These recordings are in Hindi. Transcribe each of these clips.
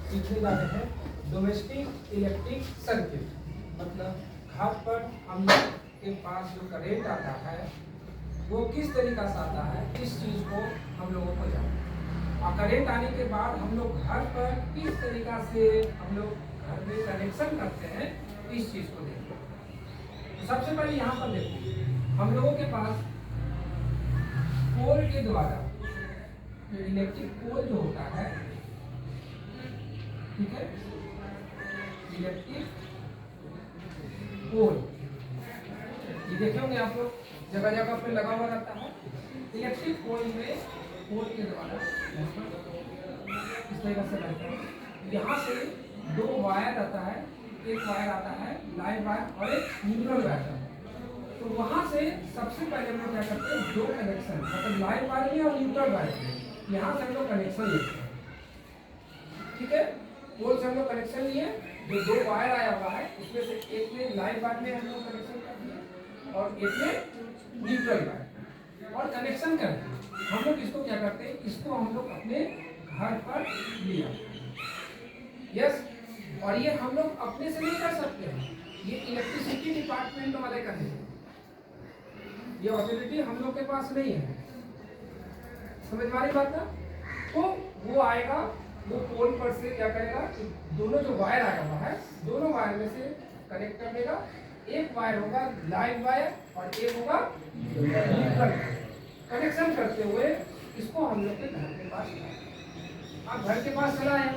सीखने वाले हैं डोमेस्टिक इलेक्ट्रिक सर्किट। मतलब घर पर हम लोग के पास जो करेंट आता है वो किस तरीका से आता है, इस चीज़ को हम लोगों को जानना है। और करेंट आने के बाद हम लोग घर पर किस तरीका से हम लोग घर में कनेक्शन करते हैं, इस चीज़ को देखते हैं। तो सबसे पहले यहाँ पर देखिए, हम लोगों के पास पोल के द्वारा जो इलेक्ट्रिक पोल जो होता है, ठीक है, इलेक्ट्रिक पोल ये देखे होंगे आप लोग, जगह जगह पे लगा हुआ रहता है। इलेक्ट्रिक पोल में पोल के द्वारा इस तरीके से रहता है। यहाँ से दो वायर आता है, एक वायर आता है लाइव वायर और एक न्यूट्रल वायर आता है। तो वहाँ से सबसे पहले हम लोग क्या करते हैं, दो कनेक्शन मतलब लाइव वायर में और न्यूट्रल वायर में, यहाँ से हम लोग कनेक्शन लेते हैं। ठीक है, पोल से हम लोग कनेक्शन लिए, जो दो वायर आया हुआ है उसमें से एक में लाइव वायर में हम लोग कनेक्शन कर दिए और एक में न्यूट्रल वायर, और कनेक्शन करके हम लोग इसको क्या करते हैं, इसको हम लोग अपने घर पर लिया। यस, और ये हम लोग अपने से नहीं कर सकते हैं, ये इलेक्ट्रिसिटी डिपार्टमेंट वाले करेंगे, ये ऑथोरिटी हम लोग के पास नहीं है। समझ में आ रही बात ना? तो वो आएगा, वो पोल पर से क्या करेगा कि दोनों जो वायर आया हुआ है, दोनों वायर में से कनेक्ट कर देगा। एक वायर होगा लाइव वायर और एक होगा न्यूट्रल। कनेक्शन करते हुए इसको हम लोग के घर के पास लाए। आप घर के पास चला आए,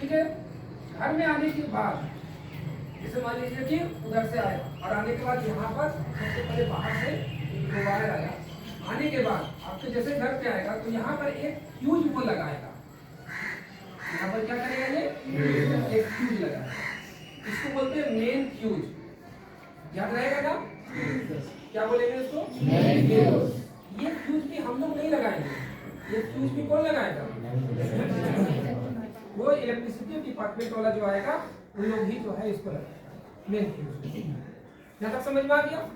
ठीक है। घर में आने के बाद जैसे मान लीजिए कि उधर से आया और आने के बाद यहाँ पर सबसे पहले बाहर से दो वायर आया। आने के बाद आपके जैसे घर पे आएगा तो यहाँ पर एक फ्यूज वो लगाएगा। यहाँ पर क्या करेगा, ये एक फ्यूज लगाएगा, इसको बोलते हैं मेन फ्यूज। याद रहेगा क्या बोलेंगे इसको? Main fuse. ये फ्यूज भी हम लोग नहीं लगाएंगे, ये फ्यूज भी कौन लगाएगा? वो इलेक्ट्रिसिटी डिपार्टमेंट वाला जो आएगा उन लोग ही जो है इसको लगाएगा मेन फ्यूज। यहाँ तक समझ में आ गया?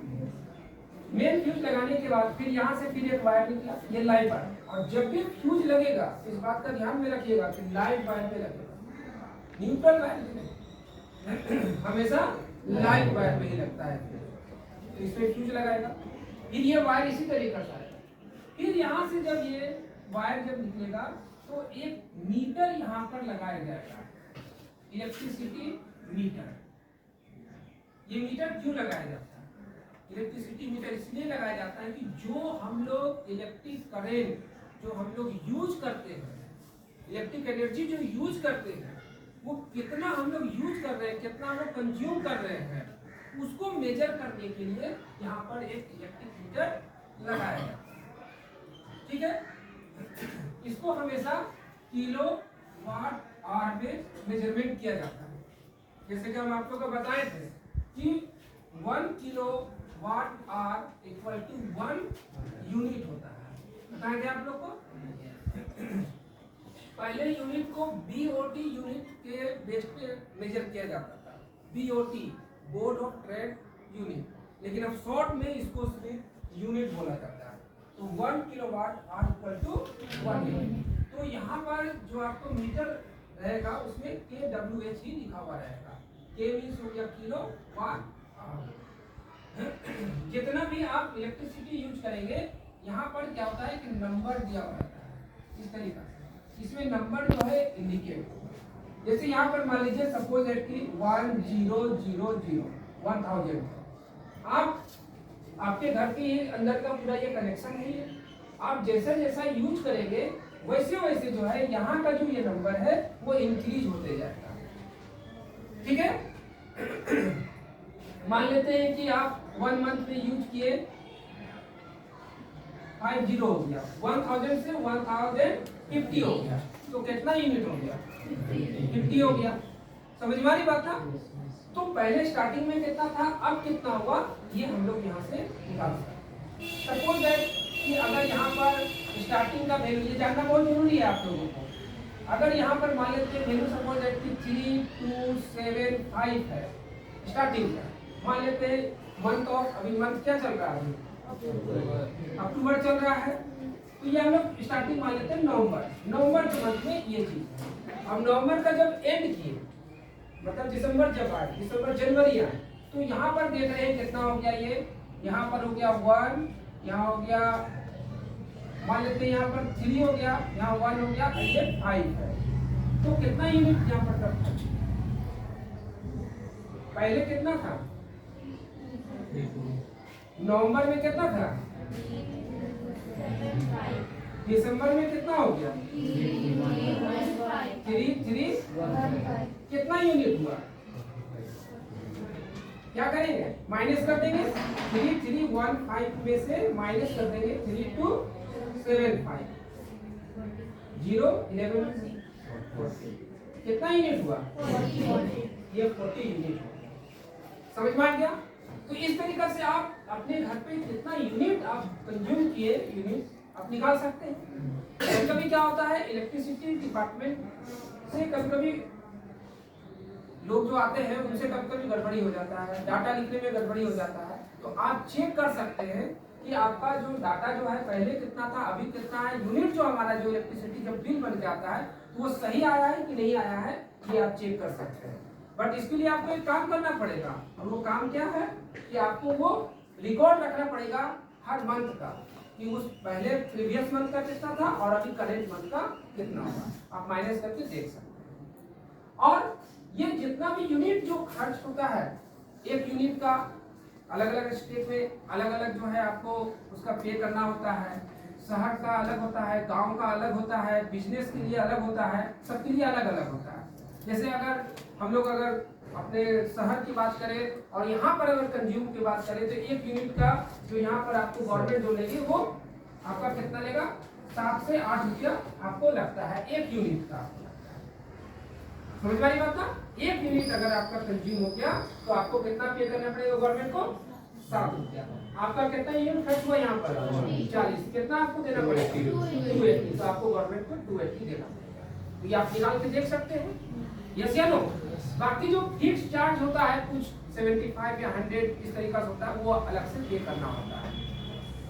मेन फ्यूज लगाने के बाद फिर यहाँ से फिर एक वायर निकला, ये लाइव वायर। और जब भी फ्यूज लगेगा इस बात का ध्यान में रखिएगा कि लाइव वायर पे लगेगा, न्यूट्रल वायर नहीं, हमेशा लाइव वायर पे ही लगता है। तो इस पे फ्यूज लगाएगा, फिर ये वायर इसी तरीके से आएगा। फिर यहाँ से जब ये वायर जब निकलेगा तो एक मीटर यहाँ पर लगाया जाएगा, इलेक्ट्रिसिटी मीटर। ये मीटर क्यों लगाया जाता है? इलेक्ट्रिसिटी मीटर इसलिए लगाया जाता है कि जो हम लोग इलेक्ट्रिक करेंट जो हम लोग यूज करते हैं, इलेक्ट्रिक एनर्जी जो यूज करते हैं, वो कितना हम लोग यूज कर रहे हैं, कितना हम लोग कंज्यूम कर रहे हैं, उसको मेजर करने के लिए यहाँ पर एक इलेक्ट्रिक मीटर लगाया जाता है। ठीक है, इसको हमेशा किलो वाट आवर में मेजरमेंट किया जाता है। जैसे कि हम आप लोग को बताए थे कि 1 kilowatt hour equal to 1 unit होता है। बताए थे आप लोग को? पहले यूनिट को बीओटी यूनिट के बेस पे मेजर किया जाता था, BOT board of trade unit, लेकिन अब शॉर्ट में इसको सिर्फ यूनिट बोला जाता है। तो 1 kilowatt hour equal to 1 unit. तो यहाँ पर जो आपको मीटर रहेगा उसमें KWH ही लिखा हुआ रहेगा। K मीन्स हो गया किलो वाट आवर। जितना भी आप इलेक्ट्रिसिटी यूज करेंगे, यहाँ पर क्या होता है कि नंबर दिया हुआ रहता है इस तरीका से, इसमें नंबर जो है इंडिकेट होगा। जैसे यहाँ पर मान लीजिए सपोज है कि 1000 1000, आप आपके घर के अंदर का पूरा ये कनेक्शन है। आप जैसा जैसा यूज करेंगे वैसे वैसे जो है यहाँ का जो ये नंबर है वो इंक्रीज होते जाएगा। ठीक है, मान लेते हैं कि आप 1 मंथ में यूज किए 50 हो गया, 1000 से 1050 हो गया, तो कितना यूनिट हो गया? 50 हो गया। समझ में आ रही बात ना? तो पहले स्टार्टिंग में कितना था, अब कितना हुआ, ये हम लोग यहाँ से निकाल सकते हैं। सपोज दैट कि अगर यहाँ पर स्टार्टिंग का वैल्यू, ये जानना बहुत जरूरी है आप लोगों को। अगर यहाँ पर मान लेते हैं वैल्यू सपोज दैट कि 3275 है स्टार्टिंग का, मान लेते हैं मंथ ऑफ, अभी मंथ क्या चल रहा है, अक्टूबर चल रहा है, तो ये हम लोग स्टार्टिंग मान लेते हैं नवंबर के मंथ में ये चीज है। अब नवंबर का जब एंड किए, मतलब दिसंबर जब आए, दिसंबर जनवरी आए, तो यहाँ पर देख रहे हैं कितना हो गया, ये यहाँ पर हो गया 1, यहाँ हो गया, मान लेते हैं यहाँ पर 3 हो गया, यहाँ 1 हो गया, ये 5 है। तो कितना यूनिट यहाँ पर करता है? पहले कितना था? नवंबर में कितना था? दिसंबर में कितना हो गया? 3 कितना यूनिट हुआ? क्या करेंगे? माइनस कर देंगे। 3315 में से माइनस कर देंगे 3275, 0 11 कितना यूनिट हुआ? ये 40 यूनिट हुआ। समझ में आ गया? तो इस तरीके से आप अपने घर पे कितना यूनिट आप कंज्यूम किए, यूनिट आप निकाल सकते हैं। कभी कभी क्या होता है, इलेक्ट्रिसिटी डिपार्टमेंट से कभी कभी लोग जो आते हैं उनसे कभी कभी गड़बड़ी हो जाता है, डाटा लिखने में गड़बड़ी हो जाता है। तो आप चेक कर सकते हैं कि आपका जो डाटा जो है पहले कितना था, अभी कितना है, यूनिट जो हमारा जो इलेक्ट्रिसिटी जब बिल बन के आता है तो वो सही आया है कि नहीं आया है, ये आप चेक कर सकते हैं। बट इसके लिए आपको एक काम करना पड़ेगा, और वो काम क्या है कि आपको वो रिकॉर्ड रखना पड़ेगा हर मंथ का, कि उस पहले प्रीवियस मंथ का कितना था और अभी करेंट मंथ का कितना होगा, आप माइनस करके देख सकते हैं। और ये जितना भी यूनिट जो खर्च होता है, एक यूनिट का अलग अलग स्टेट में अलग अलग जो है आपको उसका पे करना होता है, शहर का अलग होता है, गांव का अलग होता है, बिजनेस के लिए अलग होता है, सबके लिए अलग अलग होता है। जैसे अगर हम लोग अगर अपने शहर की बात करें और यहाँ पर अगर कंज्यूम की बात करें तो एक यूनिट का जो यहाँ पर आपको गवर्नमेंट जो लेगी वो आपका कितना लेगा, 7 से 8 रुपया आपको लगता है एक यूनिट का। समझ वाली बात ना? एक यूनिट अगर आपका कंज्यूम हो गया तो आपको कितना पे करना पड़ेगा गवर्नमेंट को? 7 रुपया। आपका कितना यूनिट खर्च हुआ यहाँ पर? 40, कितना आपको देना पड़ेगा? 280। तो आपको गवर्नमेंट को 280 देना पड़ेगा। तो ये आप निकाल के देख सकते हैं, यस या नो? बाकी जो फिक्स चार्ज होता है कुछ 75 या 100 इस तरीका से होता है, वो अलग से पे करना होता है,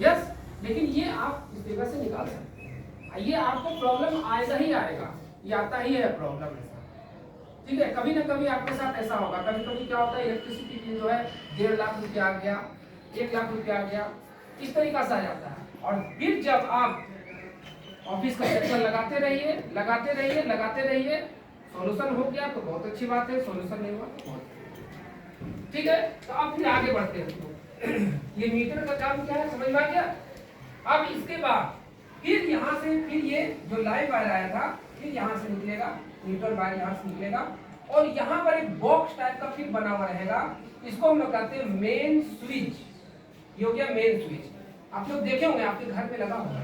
यस। लेकिन ये आप इस तरीके से निकाल सकते हैं। ये आपको प्रॉब्लम आएगा ही आएगा, ये आता ही है प्रॉब्लम ऐसा, ठीक है। कभी ना कभी आपके साथ ऐसा होगा, कभी कभी क्या होता है इलेक्ट्रिसिटी बिल जो है 1.5 लाख रुपया आ गया, 1 लाख रुपया आ गया, इस तरीका से आ जाता है। और फिर जब आप ऑफिस का चक्कर लगाते रहिए लगाते रहिए लगाते रहिए, सॉल्यूशन हो गया तो बहुत अच्छी बात है, सॉल्यूशन नहीं हुआ ठीक है। तो अब फिर आगे बढ़ते हैं। ये मीटर का काम क्या है समझ में आ गया? अब इसके बाद फिर यहाँ से फिर ये जो लाइव वायर आया था फिर यहाँ से निकलेगा, मीटर वायर यहाँ से निकलेगा और यहाँ पर एक बॉक्स टाइप का फिर बना हुआ रहेगा, इसको हम लोग कहते हैं मेन स्विच। ये हो गया मेन स्विच, आप लोग देखे होंगे आपके घर में लगा होगा।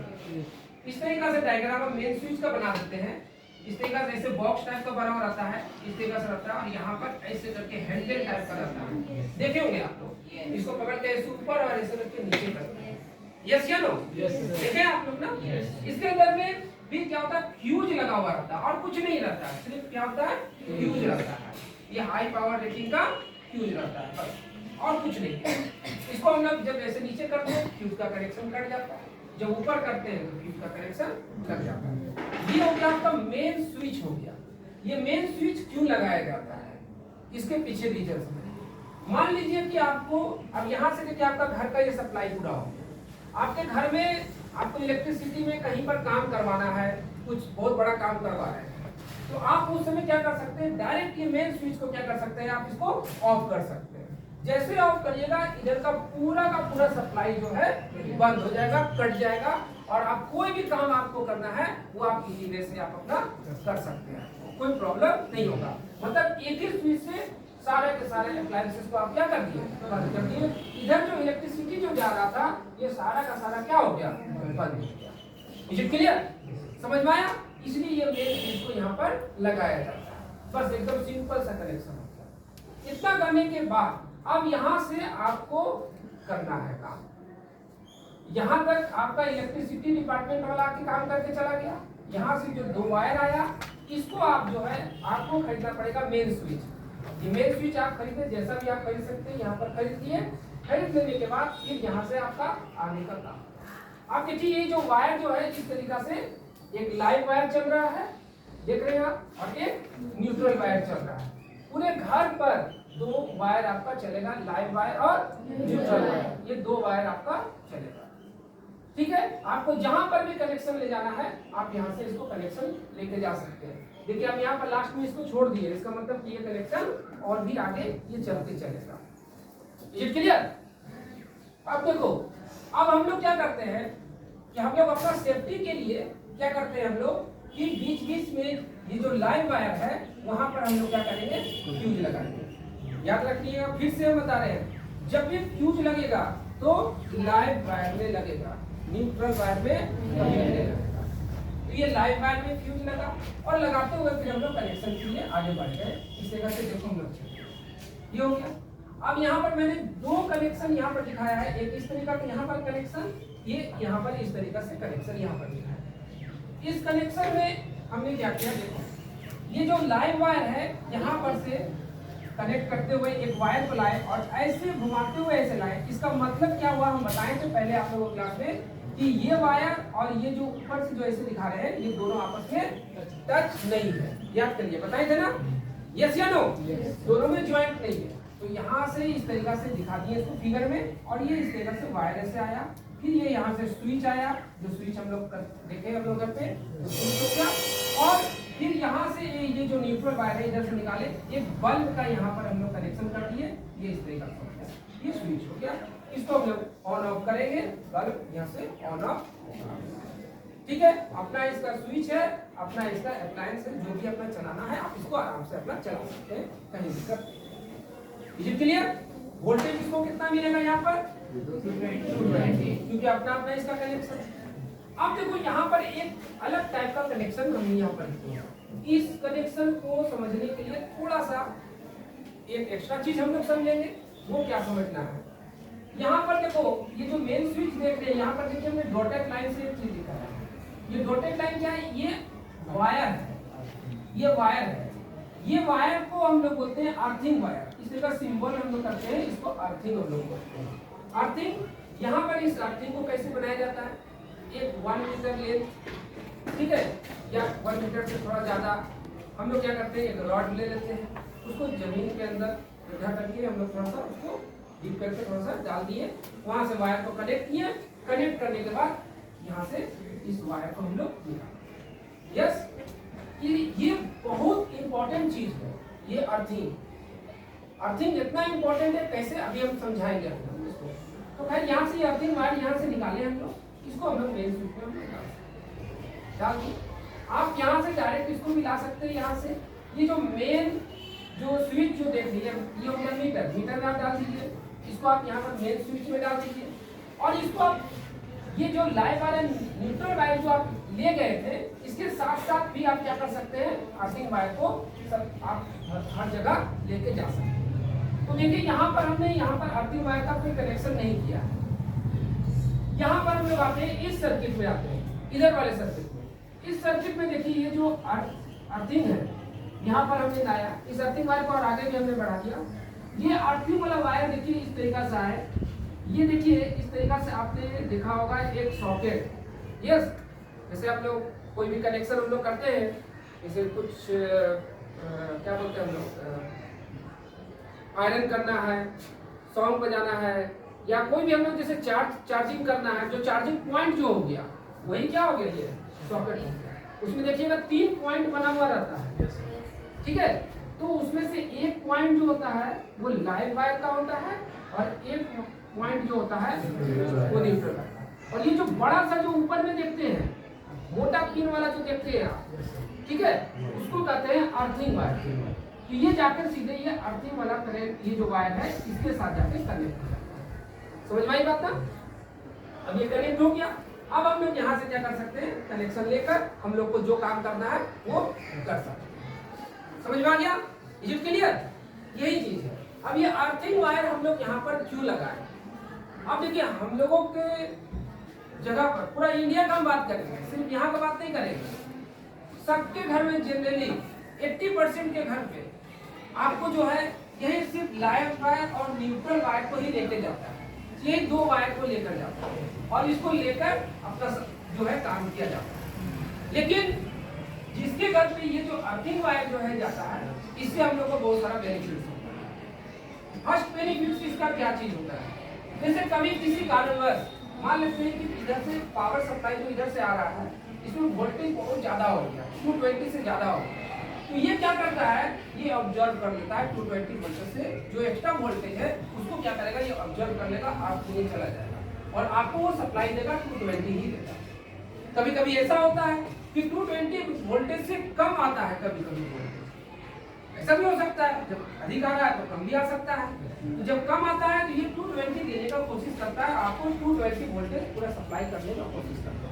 इस तरीका से डायग्राम हम मेन स्विच का बना देते हैं, इस तरीका से ऐसे बॉक्स टाइप का बना हुआ रहता है, इस तरीका से रहता है और यहाँ पर ऐसे करके हैंडल टाइप का रहता है, देखे होंगे आप लोग। इसको पकड़ के ऐसे ऊपर और ऐसे करके नीचे करते हैं, यस या नो? देखे आप लोग ना? इसके अंदर में भी क्या होता है, फ्यूज लगा हुआ रहता है और कुछ नहीं रहता है, सिर्फ क्या होता है फ्यूज रहता है। ये हाई पावर रेटिंग का फ्यूज रहता है बस, और कुछ नहीं है। इसको हम लोग जब ऐसे नीचे करते हैं फ्यूज का कनेक्शन कट जाता है, जब ऊपर करते हैं तो फ्यूज का कनेक्शन लग जाता है। ये हो गया आपका मेन स्विच हो गया। ये मेन स्विच क्यों लगाया जाता है, इसके पीछे रीजन समझिए। मान लीजिए कि आपको अब यहाँ से देखिए आपका घर का ये सप्लाई पूरा हो गया, आपके घर में आपको इलेक्ट्रिसिटी में कहीं पर काम करवाना है, कुछ बहुत बड़ा काम करवा रहे हैं, तो आप उस समय क्या कर सकते हैं, डायरेक्ट ये मेन स्विच को क्या कर सकते हैं, आप इसको ऑफ कर सकते हैं। जैसे ऑफ करिएगा इधर का पूरा सप्लाई जो है बंद हो जाएगा, कट जाएगा और आप कोई भी काम आपको करना है वो आप इजी वे से आप अपना कर सकते हैं, कोई प्रॉब्लम नहीं होगा। मतलब एक ही स्विच से सारे के सारे अप्लायंसेस को आप क्या कर दिए, बंद कर दिए। इधर जो इलेक्ट्रिसिटी जो जा रहा था ये सारा का सारा क्या हो गया, बंद हो गया। Is it clear? समझ में आया? इसलिए ये मेन स्विच को यहाँ पर लगाया जाता है, बस एकदम सिंपल सा कनेक्शन होता है। इतना करने के बाद अब यहाँ से आपको करना है काम, यहाँ तक आपका इलेक्ट्रिसिटी डिपार्टमेंट वाला आके काम करके चला गया। यहाँ से जो 2 वायर आया इसको आप जो है आपको खरीदना पड़ेगा मेन स्विच। ये मेन स्विच आप खरीदे, जैसा भी आप खरीद सकते हैं, यहाँ पर खरीद लिए। खरीद लेने के बाद फिर यहाँ से आपका आने का काम। आप देखिए ये जो वायर जो है इस तरीका से एक लाइव वायर चल रहा है, देख रहे हैं आप, और एक न्यूट्रल वायर चल रहा है। पूरे घर पर 2 वायर आपका चलेगा, लाइव वायर और न्यूट्रल वायर, ये 2 वायर आपका चलेगा। ठीक है, आपको जहां पर भी कनेक्शन ले जाना है आप यहां से इसको कनेक्शन लेके जा सकते हैं। देखिए हम यहाँ पर लास्ट में इसको छोड़ दिए, इसका मतलब कि ये कनेक्शन और भी आगे ये चलते चलेगा। ये क्लियर? अब देखो, अब हम लोग क्या करते हैं कि हम लोग अपना सेफ्टी के लिए क्या करते हैं हम लोग कि बीच बीच में ये जो लाइव वायर है वहां पर हम लोग क्या करेंगे, फ्यूज लगाएंगे। याद रखिएगा, फिर से हम बता रहे हैं, जब भी फ्यूज लगेगा तो लाइव वायर में लगेगा, न्यूट्रल वायर में कभी नहीं लगेगा। तो ये लाइव वायर में फ्यूज लगा और लगाते हुए फिर हम लोग कनेक्शन के लिए आगे बढ़ गए। इस तरह से देखो हम लोग ये हो गया। अब यहाँ पर मैंने 2 कनेक्शन यहाँ पर दिखाया है, एक इस तरीका का यहाँ पर कनेक्शन, ये यहाँ पर इस तरीका से कनेक्शन यहाँ पर दिखाया है। इस कनेक्शन में हमने क्या किया, देखो ये जो लाइव वायर है यहाँ पर से कनेक्ट करते हुए एक वायर को लाए और ऐसे घुमाते हुए ऐसे लाए। इसका मतलब क्या हुआ हम बताएं थे पहले आप लोगों क्लास में कि ये वायर और ये जो ऊपर से जो ऐसे दिखा रहे हैं ये दोनों आपस में टच नहीं है। याद करिए, बताए थे ना, यस या नो? दोनों में ज्वाइंट नहीं है। तो यहाँ से इस तरीका से दिखा दिए इसको फिगर में, और ये इस तरीका से वायर ऐसे आया, फिर ये यहाँ से स्विच आया, जो स्विच हम लोग देखे हम लोग घर पे, तो स्विच हो गया। और फिर यहाँ से ये जो न्यूट्रल वायर है इधर से निकाले, एक बल्ब का यहाँ पर हम लोग कनेक्शन कर दिए, ये इस तरीका से हो गया, ये स्विच हो गया। इसको हम लोग ऑन ऑफ करेंगे, बल्ब यहाँ से ऑन ऑफ। ठीक है, अपना इसका स्विच है, अपना इसका अप्लायंस है, जो भी अपना चलाना है आप इसको आराम से अपना चला सकते हैं, कहीं दिक्कत नहीं। Is it clear? वोल्टेज इसको कितना मिलेगा यहाँ पर 220, क्योंकि अपना अपना इसका कनेक्शन। अब देखो यहाँ पर एक अलग टाइप का कनेक्शन हमने यहाँ पर किया। इस कनेक्शन को समझने के लिए थोड़ा सा एक एक्स्ट्रा चीज हम लोग समझेंगे। वो क्या समझना है, यहाँ पर देखो ये जो मेन स्विच देख रहे हैं, यहाँ पर देखिए हमने डॉटेड लाइन से एक चीज दिखा है। ये डॉटेड लाइन क्या है, ये वायर है, ये वायर है। ये वायर को हम लोग बोलते हैं अर्थिंग वायर। इस तरह का सिंबल हम लोग करते हैं, इसको अर्थिंग हम लोग बोलते हैं। अर्थिंग, यहाँ पर इस अर्थिंग को कैसे बनाया जाता है, एक 1 मीटर लेंथ, ठीक है, या 1 मीटर से थोड़ा ज्यादा हम लोग क्या करते हैं, एक रॉड ले लेते हैं, उसको जमीन के अंदर गड्ढा करके हम लोग थोड़ा सा उसको डीप करके थोड़ा सा डाल दिए, वहां से वायर को कनेक्ट किए। कनेक्ट करने के बाद यहाँ से इस वायर को हम लोग निकाले। यस, ये बहुत इंपॉर्टेंट चीज है, ये अर्थिंग। अर्थिंग इतना इंपॉर्टेंट है, कैसे अभी हम समझाएंगे हम इसको। तो खैर यहाँ से अर्थिंग वायर यहाँ से निकाले हम लोग, इसको हम लोग मेन स्विच में डाल दिए। आप यहाँ से डायरेक्ट इसको भी ला सकते हैं। यहाँ से ये जो मेन जो स्विच जो देख लीजिए, ये हो गया मीटर में आप डाल दीजिए, इसको आप यहाँ पर मेन स्विच में डाल दीजिए। और इसको आप ये जो लाइव वायर न्यूट्रल वायर जो आप ले गए थे, इसके साथ साथ भी आप क्या कर सकते हैं, अर्थिंग वायर को सब आप हर जगह लेके जा सकते हैं। तो देखिए यहाँ पर हमने यहाँ पर अर्थिंग वायर का कोई कनेक्शन नहीं किया है। यहाँ पर हम लोग आते हैं इस सर्किट में, आते हैं इधर वाले सर्किट में। इस सर्किट में देखिए ये जो अर्थिंग है यहाँ पर हमने लाया, इस अर्थिंग वायर को और आगे भी हमने बढ़ा दिया। ये अर्थिंग वाला वायर देखिए इस तरीका से है, ये देखिए इस तरीका से आपने देखा होगा एक सॉकेट। यस, जैसे आप लोग कोई भी कनेक्शन हम लोग करते हैं, जैसे कुछ क्या बोलते हैं हम लोग, आयरन करना है, सॉन्ग बजाना है, या कोई भी हम लोग जैसे चार्जिंग करना है, जो चार्जिंग पॉइंट जो हो गया वही क्या हो गया, ये सॉकेट हो गया। उसमें देखिएगा 3 पॉइंट बना हुआ रहता है, ठीक है। तो उसमें से एक पॉइंट जो होता है वो लाइव वायर का होता है, और एक पॉइंट जो होता है वो न्यूट्रल का। और ये जो बड़ा सा जो ऊपर में देखते हैं, मोटा पिन वाला जो देखते हैं आप, ठीक है, उसको कहते हैं अर्थिंग वायर। तो ये जाकर सीधे ये अर्थिंग वाला करंट, ये जो वायर है इसके साथ जाकर कनेक्ट हो जाता है। समझ में आई बात ना? अब ये कनेक्ट हो गया। अब हम लोग यहाँ से क्या कर सकते हैं, कनेक्शन लेकर हम लोग को जो काम करना है वो कर सकते हैं। समझ में आ गया? Is it clear? यही चीज है। अब ये अर्थिंग वायर हम लोग यहाँ पर क्यों लगाए? अब देखिए हम लोगों के जगह पर पूरा इंडिया का हम बात करेंगे, सिर्फ यहाँ का बात नहीं करेंगे। सबके घर में जनरली 80% के घर पे आपको जो है यही सिर्फ लाइव वायर और न्यूट्रल वायर को ही लेके जाता है। ये 2 वायर को लेकर जाता है और इसको लेकर अपना जो है काम किया जाता है। लेकिन जिसके घर पे ये जो अर्थिंग वायर जो है जाता है, इससे हम लोग को बहुत सारा बेनिफिट होता है। फर्स्ट बेनिफिट इसका क्या चीज होता है, जैसे कभी किसी कारणवश मान लेते हैं कि इधर से पावर सप्लाई जो इधर से आ रहा है, इसमें वोल्टेज बहुत ज्यादा हो गया, 220 से ज्यादा हो गया, तो ये क्या करता है, ये ऑब्जर्व कर लेता है 220 वोल्ट से जो एक्स्ट्रा वोल्टेज है उसको क्या करेगा, ये ऑब्जर्व कर लेगा, आपको ये चला जाएगा और आपको वो सप्लाई देगा 220 ही देगा। कभी कभी ऐसा होता है कि 220 वोल्टेज से कम आता है, कभी कभी वोल्टेज ऐसा भी हो सकता है, जब अधिक आ रहा है तो कम भी आ सकता है। तो जब कम आता है तो ये 220 देने का कोशिश करता है, आपको 220 वोल्टेज पूरा सप्लाई करने का कोशिश करता है।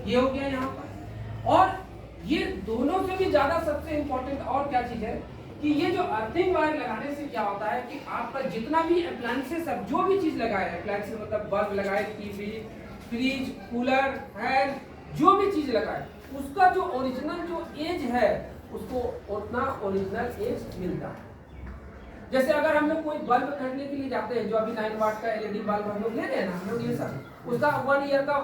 ये हो गया यहाँ पर। और ये दोनों से भी ज्यादा सबसे इंपॉर्टेंट और क्या चीज है कि ये जो अर्थिंग वायर लगाने से क्या होता है कि आपका जितना भी अप्लायंसेस है, जो भी चीज लगाए हैं, अप्लायंसेस मतलब बल्ब लगाए, टीवी, फ्रिज, कूलर, फैन, जो भी चीज लगाए, उसका जो ओरिजिनल जो एज है उसको उतना ओरिजिनल एज मिलता है। जैसे अगर हम लोग कोई बल्ब खरीदने के लिए जाते हैं, जो अभी 9 वाट का एलईडी बल्ब हम लोग ले रहे हैं ना, हम लोग ये सब, उसका 1 ईयर का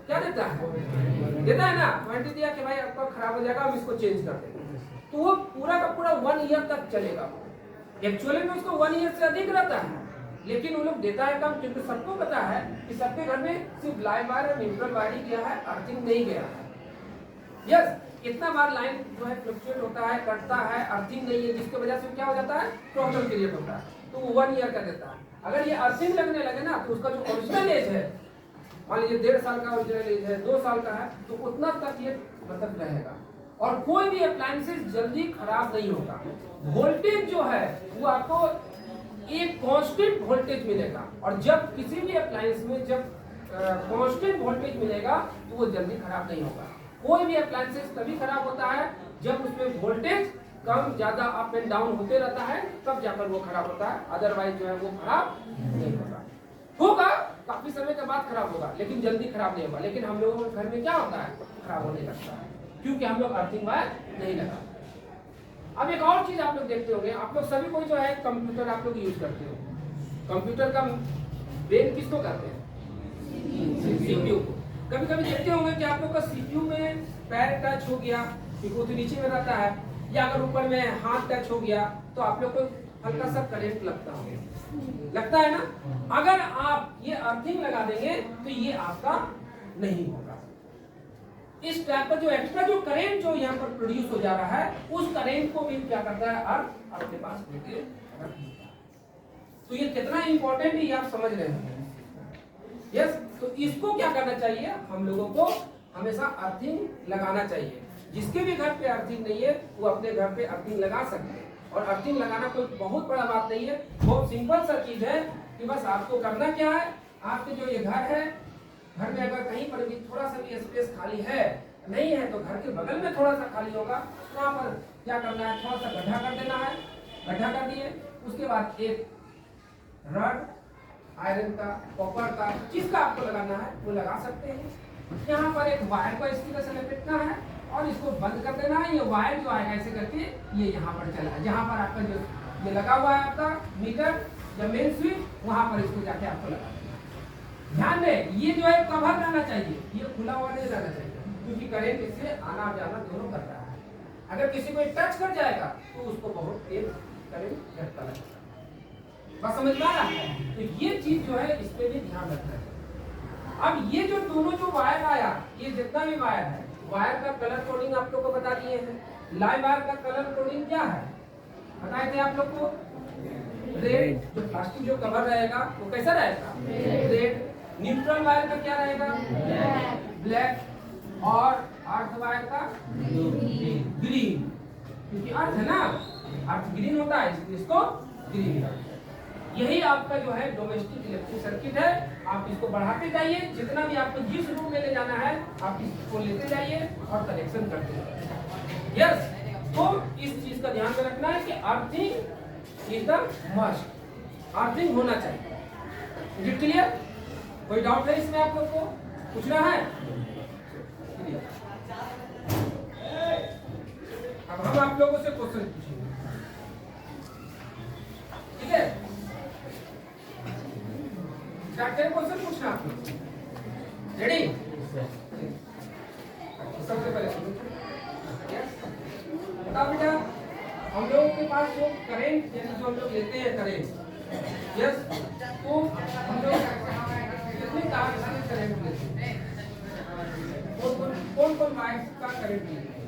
क्या देता है ना, वारंटी दिया कि भाई आपका खराब हो जाएगा, हम इसको चेंज कर देंगे, तो वो पूरा का पूरा 1 ईयर तक चलेगा। एक्चुअली में उसको 1 ईयर से अधिक रहता है, लेकिन वो लोग देता है कम, क्योंकि सबको पता है कि सबके घर में सिर्फ लाइव वायर और न्यूट्रल वायर ही गया है, अर्थिंग नहीं गया है। यस, कितना बार लाइन जो है फ्लक्चुएट होता है, कटता है, अर्थिंग नहीं है, जिसकी वजह से क्या हो जाता है, प्रॉब्लम क्रिएट होता है, तो वो 1 ईयर का देता है। अगर ये अर्थिंग लगने लगे ना, तो उसका जो ओरिजिनल एज है, मान लीजिए 1.5 साल का ओरिजिनल एज है, 2 साल का है, तो उतना तक ये मतलब रहेगा और कोई भी अप्लायंसेस जल्दी खराब नहीं होगा। वोल्टेज जो है वो आपको एक कांस्टेंट वोल्टेज मिलेगा, और जब किसी भी अप्लायंस में जब कांस्टेंट वोल्टेज मिलेगा तो वो जल्दी खराब नहीं होगा। कोई भी अप्लायंसेस तभी खराब होता है जब उसमें वोल्टेज कम ज्यादा अप एंड डाउन होते रहता है, तब जाकर वो खराब होता है, अदरवाइज जो है वो खराब नहीं होगा। काफी समय के बाद खराब होगा, लेकिन जल्दी खराब नहीं होगा। लेकिन हम लोगों के घर में क्या होता है, खराब होने लगता है, क्योंकि हम लोग अर्थिंग वायर नहीं लगा। अब एक और चीज आप लोग देखते होंगे, आप लोग सभी कोई जो है कंप्यूटर आप लोग यूज करते हो, कंप्यूटर का ब्रेन किसको कहते हैं, सीपीयू को। कभी कभी देखते होंगे कि आप लोग का सीपीयू में पैर टच हो गया, क्योंकि वो तो नीचे में रहता है, या अगर ऊपर में हाथ टच हो गया तो आप लोग को हल्का सा करंट लगता है ना। अगर आप ये अर्थिंग लगा देंगे तो ये आपका नहीं होगा। इस टाइप का जो एक्स्ट्रा जो करंट जो यहाँ पर प्रोड्यूस हो जा रहा है, उस करंट को भी क्या करता है, अर्थ अपने पास लेके रखता है। तो ये कितना इंपॉर्टेंट है ये आप समझ रहे हैं। यस, तो इसको क्या करना चाहिए, हम लोगों को हमेशा अर्थिंग लगाना चाहिए। जिसके भी घर पे अर्थिंग नहीं है वो अपने घर पे अर्थिंग लगा सकते हैं, और अर्थिंग लगाना कोई बहुत बड़ा बात नहीं है, बहुत सिंपल सा चीज है कि बस आपको करना क्या है, आपके जो ये घर है, घर में अगर कहीं पर भी थोड़ा सा भी स्पेस खाली है, नहीं है तो घर के बगल में थोड़ा सा खाली होगा, वहाँ पर क्या करना है, थोड़ा सा गड्ढा कर देना है, गड्ढा कर दिए, उसके बाद एक रड आयरन का, कॉपर का, जिसका आपको लगाना है वो लगा सकते हैं। यहाँ पर एक वायर को इस तरह से लपेटना है और इसको बंद कर देना है। ये वायर जो आएगा ऐसे करके ये यहाँ पर चला है, जहाँ पर आपका जो ये लगा हुआ है आपका मीटर या मेन स्विच, वहाँ पर इसको जाके आपको लगा देना। ध्यान दें, ये जो है कवर रहना चाहिए, ये खुला हुआ नहीं रहना चाहिए, क्योंकि करंट इससे आना जाना दोनों कर रहा है। अगर किसी को टच कर जाएगा तो उसको बहुत तेज करंट झटका लगेगा। बस समझ में आ रहा है? तो ये चीज जो है इस पे भी ध्यान रखना चाहिए। अब ये जो दोनों जो वायर आया, ये जितना भी वायर है, वायर का कलर कोडिंग आप लोग को बता दिए हैं। लाइव वायर का कलर कोडिंग क्या है बताए थे आप लोग को, रेड, जो प्लास्टिक जो कवर रहेगा वो कैसा रहेगा, रेड। न्यूट्रल वायर का क्या रहेगा, ब्लैक, और अर्थ वायर का ग्रीन, क्योंकि अर्थ है ना, अर्थ ग्रीन होता है इसलिए इसको ग्रीन रखते हैं। यही आपका जो है डोमेस्टिक इलेक्ट्रिक सर्किट है। आप इसको बढ़ाते जाइए, जितना भी आपको जिस रूम में ले जाना है आप इसको लेते जाइए और कनेक्शन करते जाइए। यस, तो इस चीज का ध्यान में रखना है कि earthing is the must, earthing होना चाहिए। Is it clear? कोई डाउट है इसमें आप लोग को पूछना है? अब हम आप लोगों से क्वेश्चन पूछेंगे, ठीक है? क्वेश्चन पूछना आप लोग रेडी? सबसे पहले हम लोगों के पास जो करेंट यानी जो हम लोग लेते हैं करेंट, यस, तो हम लोग कितने तार से करेंट लेते हैं? कौन कौन वायर का करेंट लेते हैं?